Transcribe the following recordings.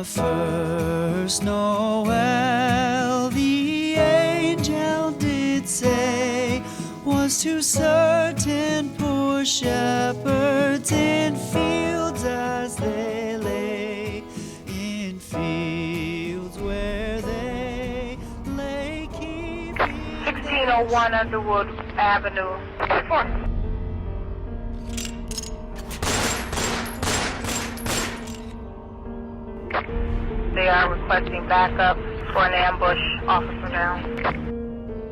The first Noel, the angel did say, was to certain poor shepherds in fields as they lay, in fields where they lay keeping 1601 Underwood Avenue. They are requesting backup for an ambush. Officer down.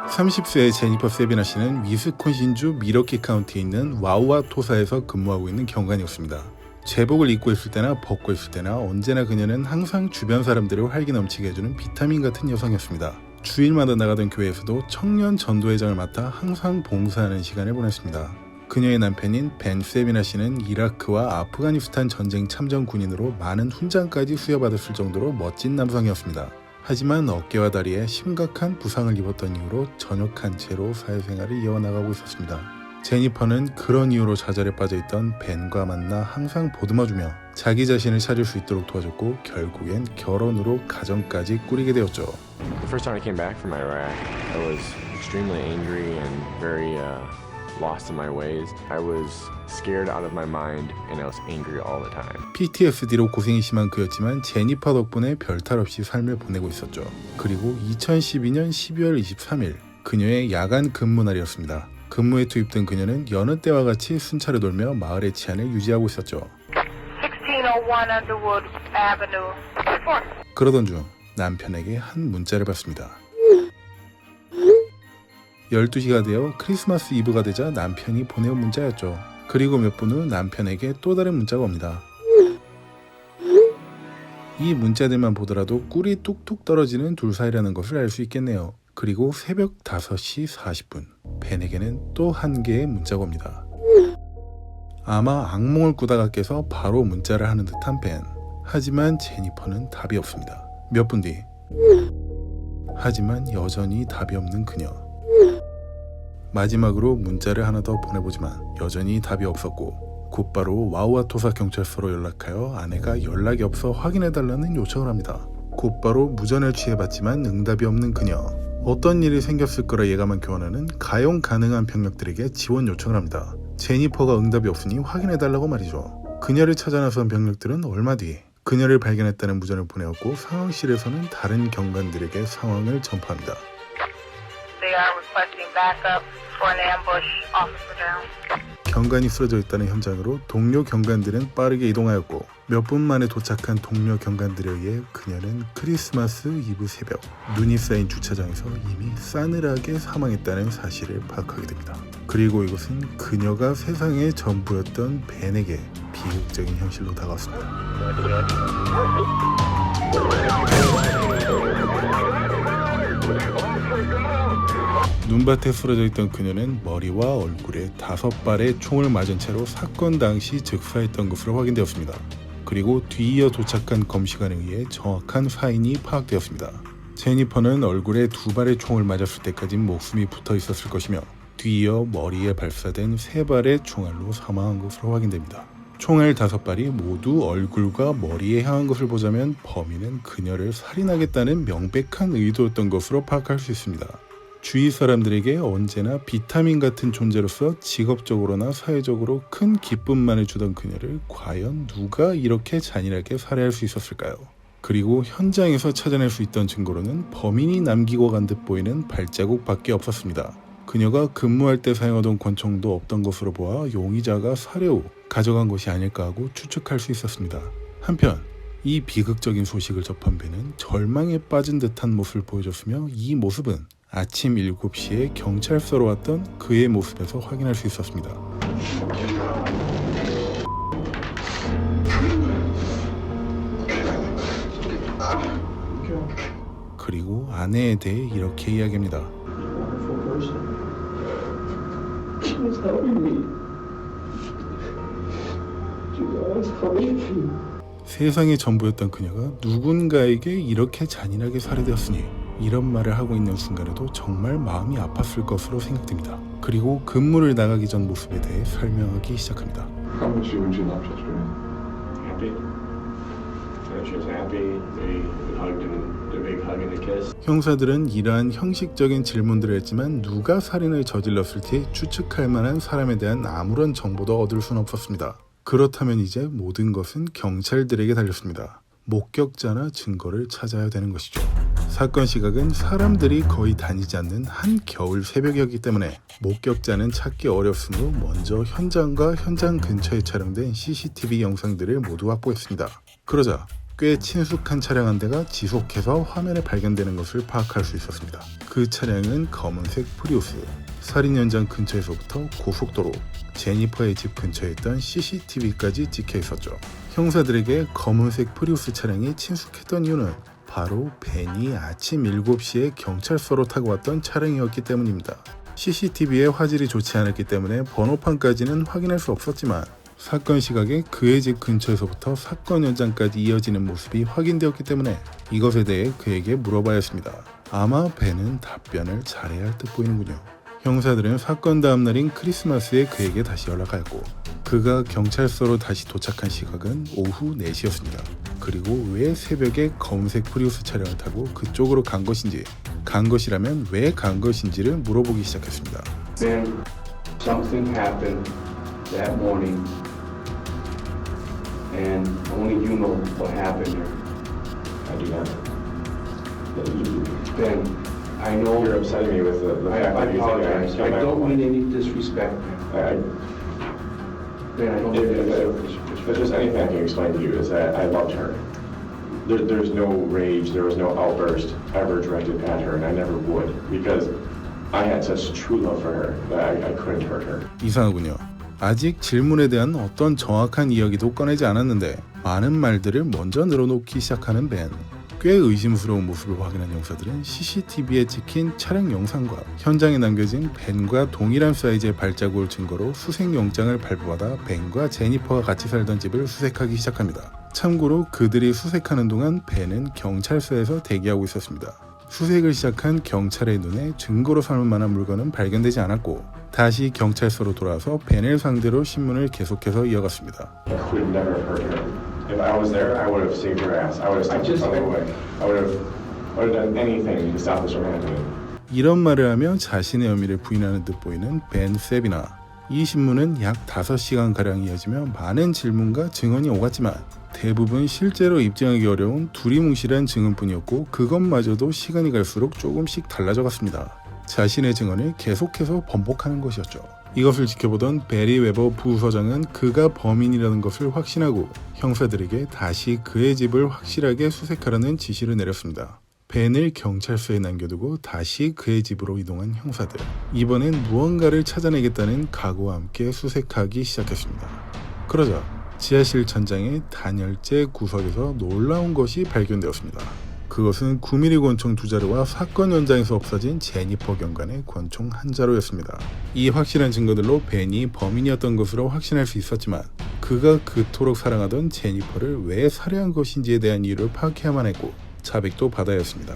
30세의 제니퍼 세비나 씨는 위스콘신주 미러키 카운티에 있는 와우아토사에서 근무하고 있는 경관이었습니다. 제복을 입고 있을 때나 벗고 있을 때나 언제나 그녀는 항상 주변 사람들을 활기 넘치게 해주는 비타민 같은 여성이었습니다. 주일마다 나가던 교회에서도 청년 전도회장을 맡아 항상 봉사하는 시간을 보냈습니다. 그녀의 남편인 벤 세비나 씨는 이라크와 아프가니스탄 전쟁 참전 군인으로 많은 훈장까지 수여받았을 정도로 멋진 남성이었습니다. 하지만 어깨와 다리에 심각한 부상을 입었던 이후로 전역한 채로 사회생활을 이어나가고 있었습니다. 제니퍼는 그런 이유로 좌절에 빠져있던 벤과 만나 항상 보듬어주며 자기 자신을 찾을 수 있도록 도와줬고 결국엔 결혼으로 가정까지 꾸리게 되었죠. The first time I came back from Iraq, I was extremely angry and very lost in my ways. I was scared out of my mind and I was angry all the time. PTSD로 고생이 심한 그였지만 제니퍼 덕분에 별탈 없이 삶을 보내고 있었죠. 그리고 2012년 12월 23일 그녀의 야간 근무 날이었습니다. 근무에 투입된 그녀는 여느 때와 같이 순찰을 돌며 마을의 치안을 유지하고 있었죠. 1601 Underwood Avenue. 그러던 중 남편에게 한 문자를 받습니다. 12시가 되어 크리스마스 이브가 되자 남편이 보내온 문자였죠. 그리고 몇 분 후 남편에게 또 다른 문자가 옵니다. 이 문자들만 보더라도 꿀이 뚝뚝 떨어지는 둘 사이라는 것을 알 수 있겠네요. 그리고 새벽 5시 40분 벤에게는 또 한 개의 문자가 옵니다. 아마 악몽을 꾸다가 깨서 바로 문자를 하는 듯한 벤. 하지만 제니퍼는 답이 없습니다. 몇 분 뒤 하지만 여전히 답이 없는 그녀. 마지막으로 문자를 하나 더 보내보지만 여전히 답이 없었고 곧바로 와우아토사 경찰서로 연락하여 아내가 연락이 없어 확인해달라는 요청을 합니다. 곧바로 무전을 취해봤지만 응답이 없는 그녀. 어떤 일이 생겼을 거라 예감한 교환원은 가용 가능한 병력들에게 지원 요청을 합니다. 제니퍼가 응답이 없으니 확인해달라고 말이죠. 그녀를 찾아 나선 병력들은 얼마 뒤 그녀를 발견했다는 무전을 보내었고 상황실에서는 다른 경관들에게 상황을 전파합니다. They are requesting backup for an ambush. Officer down. 경관이 쓰러져 있다는 현장으로 동료 경관들은 빠르게 이동하였고 몇 분 만에 도착한 동료 경관들에 의해 그녀는 크리스마스 이브 새벽 눈이 쌓인 주차장에서 이미 싸늘하게 사망했다는 사실을 파악하게 됩니다. 그리고 이것은 그녀가 세상의 전부였던 벤에게 비극적인 현실로 다가왔습니다. 눈밭에 쓰러져 있던 그녀는 머리와 얼굴에 5발의 총을 맞은 채로 사건 당시 즉사했던 것으로 확인되었습니다. 그리고 뒤이어 도착한 검시관에 의해 정확한 사인이 파악되었습니다. 제니퍼는 얼굴에 2발의 총을 맞았을 때까지 목숨이 붙어 있었을 것이며 뒤이어 머리에 발사된 3발의 총알로 사망한 것으로 확인됩니다. 총알 5발이 모두 얼굴과 머리에 향한 것을 보자면 범인은 그녀를 살인하겠다는 명백한 의도였던 것으로 파악할 수 있습니다. 주위 사람들에게 언제나 비타민 같은 존재로서 직업적으로나 사회적으로 큰 기쁨만을 주던 그녀를 과연 누가 이렇게 잔인하게 살해할 수 있었을까요? 그리고 현장에서 찾아낼 수 있던 증거로는 범인이 남기고 간 듯 보이는 발자국밖에 없었습니다. 그녀가 근무할 때 사용하던 권총도 없던 것으로 보아 용의자가 살해 후 가져간 것이 아닐까 하고 추측할 수 있었습니다. 한편 이 비극적인 소식을 접한 벤은 절망에 빠진 듯한 모습을 보여줬으며 이 모습은 아침 7시에 경찰서로 왔던 그의 모습에서 확인할 수 있었습니다. 그리고 아내에 대해 이렇게 이야기합니다. 세상의 전부였던 그녀가 누군가에게 이렇게 잔인하게 살해되었으니 이런 말을 하고 있는 순간에도 정말 마음이 아팠을 것으로 생각됩니다. 그리고 근무를 나가기 전 모습에 대해 설명하기 시작합니다. How much when you left yesterday? Happy. She was happy. They hugged and a big hug and a kiss. 형사들은 이러한 형식적인 질문들을 했지만 누가 살인을 저질렀을지 추측할 만한 사람에 대한 아무런 정보도 얻을 수는 없었습니다. 그렇다면 이제 모든 것은 경찰들에게 달렸습니다. 목격자나 증거를 찾아야 되는 것이죠. 사건 시각은 사람들이 거의 다니지 않는 한겨울 새벽이었기 때문에 목격자는 찾기 어렵으므로 먼저 현장과 현장 근처에 촬영된 CCTV 영상들을 모두 확보했습니다. 그러자 꽤 친숙한 차량 한 대가 지속해서 화면에 발견되는 것을 파악할 수 있었습니다. 그 차량은 검은색 프리우스. 살인 현장 근처에서부터 고속도로, 제니퍼의 집 근처에 있던 CCTV까지 찍혀 있었죠. 형사들에게 검은색 프리우스 차량이 친숙했던 이유는 바로 벤이 아침 7시에 경찰서로 타고 왔던 차량이었기 때문입니다. CCTV의 화질이 좋지 않았기 때문에 번호판까지는 확인할 수 없었지만 사건 시각에 그의 집 근처에서부터 사건 현장까지 이어지는 모습이 확인되었기 때문에 이것에 대해 그에게 물어봐야 했습니다. 아마 벤은 답변을 잘해야 할 듯 보이는군요. 형사들은 사건 다음 날인 크리스마스에 그에게 다시 연락하였고 그가 경찰서로 다시 도착한 시각은 오후 4시였습니다. 그리고 왜 새벽에 검은색 프리우스 차량을 타고 그쪽으로 간 것인지, 간 것이라면 왜 간 것인지를 물어보기 시작했습니다. Then something happened that morning, and only you know what happened there. I do not. Ben, I know You're upsetting me with the I fact that you think I apologize. killed I my don't wife. mean any disrespect, man. Ben, I don't mean any If there's just anything I can explain to you is that I loved her. There's no rage, there was no outburst ever directed at her, and I never would because I had such true love for her that I couldn't hurt her. 이상하군요. 아직 질문에 대한 어떤 정확한 이야기도 꺼내지 않았는데 많은 말들을 먼저 늘어놓기 시작하는 벤. 꽤 의심스러운 모습을 확인한 형사들은 CCTV에 찍힌 차량 영상과 현장에 남겨진 벤과 동일한 사이즈의 발자국을 증거로 수색영장을 발부받아 벤과 제니퍼가 같이 살던 집을 수색하기 시작합니다. 참고로 그들이 수색하는 동안 벤은 경찰서에서 대기하고 있었습니다. 수색을 시작한 경찰의 눈에 증거로 삼을 만한 물건은 발견되지 않았고 다시 경찰서로 돌아와서 벤을 상대로 신문을 계속해서 이어갔습니다. I could never hurt her. If I was there, I would have saved her ass. I would have stepped out of the way. I would have done anything to stop this from happening. 이런 말을 하며 자신의 혐의를 부인하는 듯 보이는 벤 세비나. 이 신문은 약 5시간가량 이어지며 많은 질문과 증언이 오갔지만 대부분 실제로 입증하기 어려운 두리뭉실한 증언뿐이었고 그것마저도 시간이 갈수록 조금씩 달라져 갔습니다. 자신의 증언을 계속해서 번복하는 것이었죠. 이것을 지켜보던 베리 웨버 부서장은 그가 범인이라는 것을 확신하고 형사들에게 다시 그의 집을 확실하게 수색하라는 지시를 내렸습니다. 벤을 경찰서에 남겨두고 다시 그의 집으로 이동한 형사들. 이번엔 무언가를 찾아내겠다는 각오와 함께 수색하기 시작했습니다. 그러자 지하실 천장의 단열재 구석에서 놀라운 것이 발견되었습니다. 그것은 9mm 권총 2자루와 사건 현장에서 없어진 제니퍼 경관의 권총 1자루였습니다. 이 확실한 증거들로 벤이 범인이었던 것으로 확신할 수 있었지만 그가 그토록 사랑하던 제니퍼를 왜 살해한 것인지에 대한 이유를 파악해야만 했고 자백도 받아야 했습니다.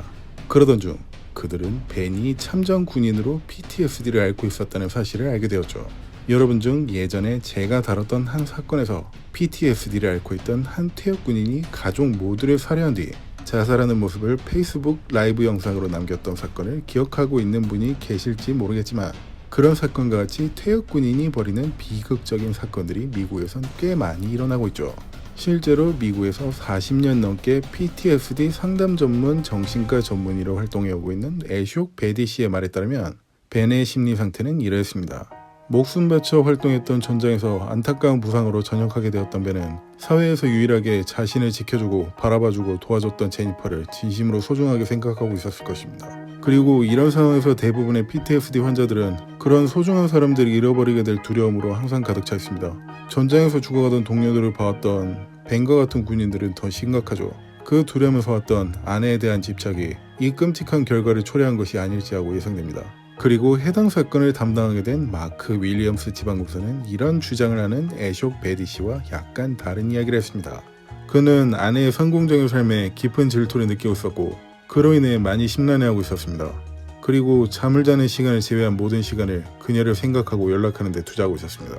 그러던 중 그들은 벤이 참전 군인으로 PTSD를 앓고 있었다는 사실을 알게 되었죠. 여러분 중 예전에 제가 다뤘던 한 사건에서 PTSD를 앓고 있던 한 퇴역 군인이 가족 모두를 살해한 뒤 자살하는 모습을 페이스북 라이브 영상으로 남겼던 사건을 기억하고 있는 분이 계실지 모르겠지만 그런 사건과 같이 퇴역 군인이 벌이는 비극적인 사건들이 미국에선 꽤 많이 일어나고 있죠. 실제로 미국에서 40년 넘게 PTSD 상담 전문 정신과 전문의로 활동해오고 있는 애숍 베디 씨의 말에 따르면 벤의 심리 상태는 이러했습니다. 목숨 바쳐 활동했던 전장에서 안타까운 부상으로 전역하게 되었던 벤은 사회에서 유일하게 자신을 지켜주고 바라봐주고 도와줬던 제니퍼를 진심으로 소중하게 생각하고 있었을 것입니다. 그리고 이런 상황에서 대부분의 PTSD 환자들은 그런 소중한 사람들을 잃어버리게 될 두려움으로 항상 가득 차 있습니다. 전장에서 죽어가던 동료들을 봐왔던 벤과 같은 군인들은 더 심각하죠. 그 두려움에서 왔던 아내에 대한 집착이 이 끔찍한 결과를 초래한 것이 아닐지 하고 예상됩니다. 그리고 해당 사건을 담당하게 된 마크 윌리엄스 지방검사는 이런 주장을 하는 애숍 베디 씨와 약간 다른 이야기를 했습니다. 그는 아내의 성공적인 삶에 깊은 질투를 느끼고 있었고 그로 인해 많이 심란해하고 있었습니다. 그리고 잠을 자는 시간을 제외한 모든 시간을 그녀를 생각하고 연락하는 데 투자하고 있었습니다.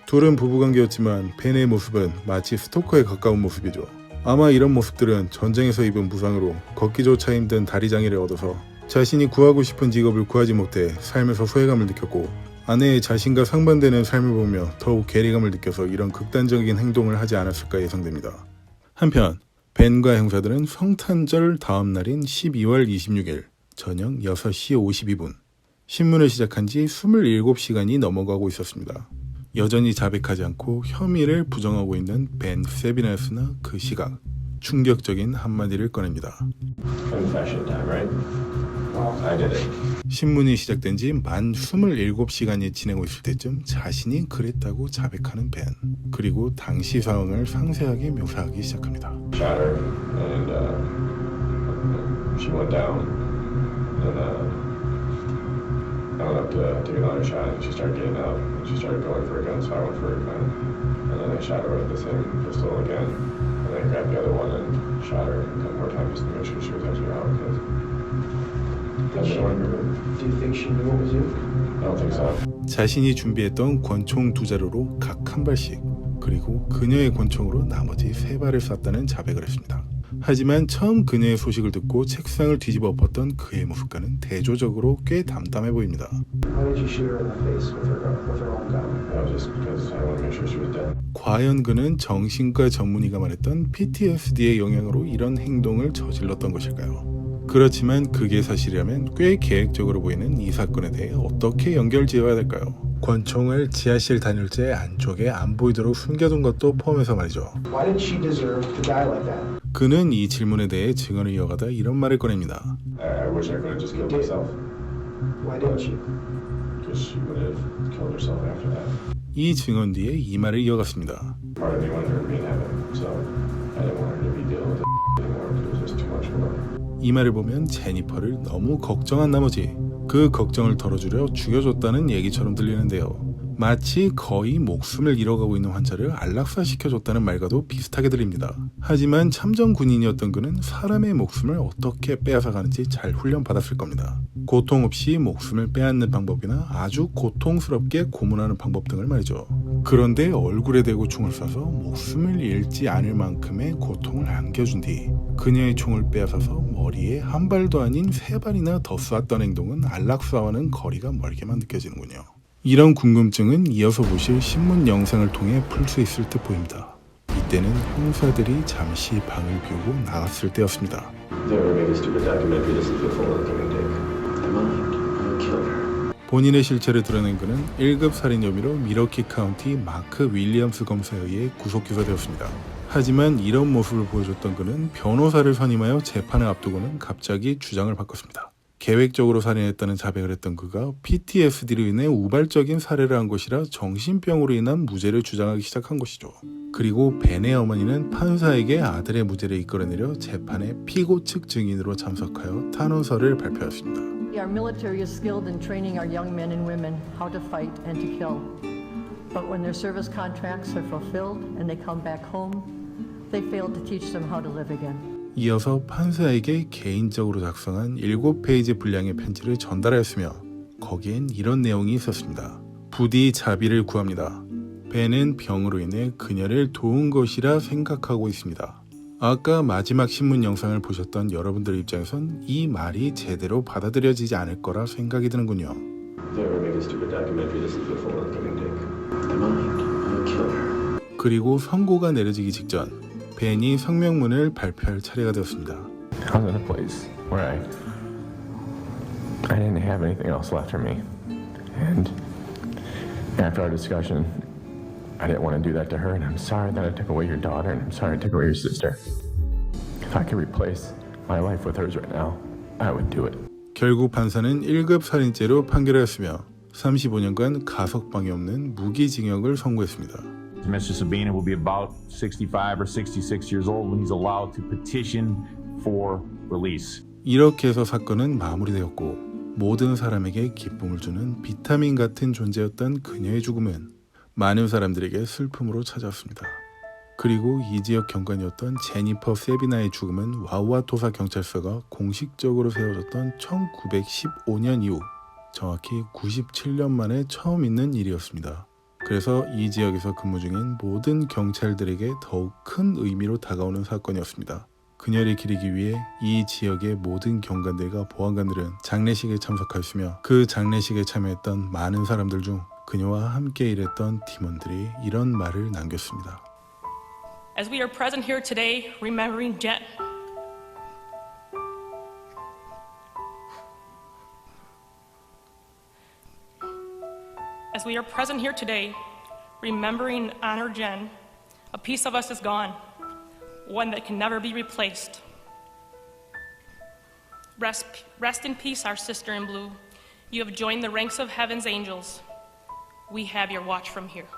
둘은 부부관계였지만 벤의 모습은 마치 스토커에 가까운 모습이죠. 아마 이런 모습들은 전쟁에서 입은 부상으로 걷기조차 힘든 다리 장애를 얻어서 자신이 구하고 싶은 직업을 구하지 못해 삶에서 소외감을 느꼈고 아내의 자신과 상반되는 삶을 보며 더욱 괴리감을 느껴서 이런 극단적인 행동을 하지 않았을까 예상됩니다. 한편 벤과 형사들은 성탄절 다음 날인 12월 26일 저녁 6시 52분 신문을 시작한 지 27시간이 넘어가고 있었습니다. 여전히 자백하지 않고 혐의를 부정하고 있는 벤 세비나였으나 그 시각 충격적인 한마디를 꺼냅니다. Confession time, right? I did it. 신문이 시작된 지 만 27시간이 지나고 있을 때쯤 자신이 그랬다고 자백하는 벤. 그리고 당시 상황을 상세하게 묘사하기 시작합니다. Shot her, and she went down. And I went up to take another shot, and she started getting up. And she started going for a gun, so I went for a gun. And then I shot her with the same pistol again. And then I grabbed the other one and shot her a couple more times just to make sure she was actually out. Because I didn't want to move her. Do you think she knew it was you? I don't think so. 자신이 준비했던 권총 2자루로 각 한 발씩 그리고 그녀의 권총으로 나머지 3발을 쐈다는 자백을 했습니다. 하지만 처음 그녀의 소식을 듣고 책상을 뒤집어 엎었던 그의 모습과는 대조적으로 꽤 담담해 보입니다. Why did you shoot her in the face with her own gun? That was just because I wanted to make sure she was dead. 과연 그는 정신과 전문의가 말했던 PTSD의 영향으로 이런 행동을 저질렀던 것일까요? 그렇지만 그게 사실이라면 꽤 계획적으로 보이는 이 사건에 대해 어떻게 연결지어야 될까요? 권총을 지하실 단열재 안쪽에 안 보이도록 숨겨둔 것도 포함해서 말이죠. Why did she deserve to die like that? 그는 이 질문에 대해 증언을 이어가다 이런 말을 꺼냅니다. I wish I could have just killed myself. Why didn't you? Because she would have killed herself after that. 이 증언 뒤에 이 말을 이어갔습니다. Part of me wanted her to be in heaven, so I didn't want her to be dealing with it anymore because it was just too much for her. 이 말을 보면 제니퍼를 너무 걱정한 나머지 그 걱정을 덜어주려 죽여줬다는 얘기처럼 들리는데요. 마치 거의 목숨을 잃어가고 있는 환자를 안락사시켜줬다는 말과도 비슷하게 들립니다. 하지만 참전 군인이었던 그는 사람의 목숨을 어떻게 빼앗아가는지 잘 훈련받았을 겁니다. 고통 없이 목숨을 빼앗는 방법이나 아주 고통스럽게 고문하는 방법 등을 말이죠. 그런데 얼굴에 대고 총을 쏴서 목숨을 잃지 않을 만큼의 고통을 안겨준 뒤 그녀의 총을 빼앗아서 머리에 한 발도 아닌 3발이나 더 쐈던 행동은 안락사와는 거리가 멀게만 느껴지는군요. 이런 궁금증은 이어서 보실 신문 영상을 통해 풀 수 있을 듯 보입니다. 이때는 형사들이 잠시 방을 비우고 나갔을 때였습니다. They were making stupid documentary. This is the full give and take. I mind. I'll kill her. 본인의 실체를 드러낸 그는 1급 살인 혐의로 미러키 카운티 마크 윌리엄스 검사에 의해 구속 기소되었습니다. 하지만 이런 모습을 보여줬던 그는 변호사를 선임하여 재판을 앞두고는 갑자기 주장을 바꿨습니다. 계획적으로 살인했다는 자백을 했던 그가 PTSD로 인해 우발적인 살해를 한 것이라 정신병으로 인한 무죄를 주장하기 시작한 것이죠. 그리고 벤의 어머니는 판사에게 아들의 무죄를 이끌어내려 재판에 피고 측 증인으로 참석하여 탄원서를 발표했습니다. Our military is skilled in training our young men and women how to fight and to kill. But when their service contracts are fulfilled and they come back home, they fail to teach them how to live again. 이어서 판사에게 개인적으로 작성한 7페이지 분량의 편지를 전달하였으며 거기엔 이런 내용이 있었습니다. 부디 자비를 구합니다. 벤은 병으로 인해 그녀를 도운 것이라 생각하고 있습니다. 아까 마지막 신문 영상을 보셨던 여러분들 입장에선 이 말이 제대로 받아들여지지 않을 거라 생각이 드는군요. They were making stupid documentary. This is the full give and take. I mind. I'll kill her. 그리고 선고가 내려지기 직전 벤이 성명문을 발표할 차례가 되었습니다. I was in a place where I didn't have anything else left for me. And after our discussion, I didn't want to do that to her, and I'm sorry that I took away your daughter, and I'm sorry I took away your sister. If I could replace my life with hers right now, I would do it. 결국 판사는 1급 살인죄로 판결하였으며 35년간 가석방이 없는 무기징역을 선고했습니다. Mr. Sabina will be about 65 or 66 years old when he's allowed to petition for release. 이렇게 해서 사건은 마무리되었고 모든 사람에게 기쁨을 주는 비타민 같은 존재였던 그녀의 죽음은 많은 사람들에게 슬픔으로 찾아왔습니다. 그리고 이 지역 경관이었던 제니퍼 세비나의 죽음은 와우아토사 경찰서가 공식적으로 세워졌던 1915년 이후 정확히 97년 만에 처음 있는 일이었습니다. 그래서 이 지역에서 근무 중인 모든 경찰들에게 더욱 큰 의미로 다가오는 사건이었습니다. 그녀를 기리기 위해 이 지역의 모든 경관들과 보안관들은 장례식에 참석하였으며 그 장례식에 참여했던 많은 사람들 중 그녀와 함께 일했던 팀원들이 이런 말을 남겼습니다. As we are present here today, remembering Jen. As we are present here today, remembering honor Jen, a piece of us is gone, one that can never be replaced. Rest in peace, our sister in blue. You have joined the ranks of heaven's angels. We have your watch from here.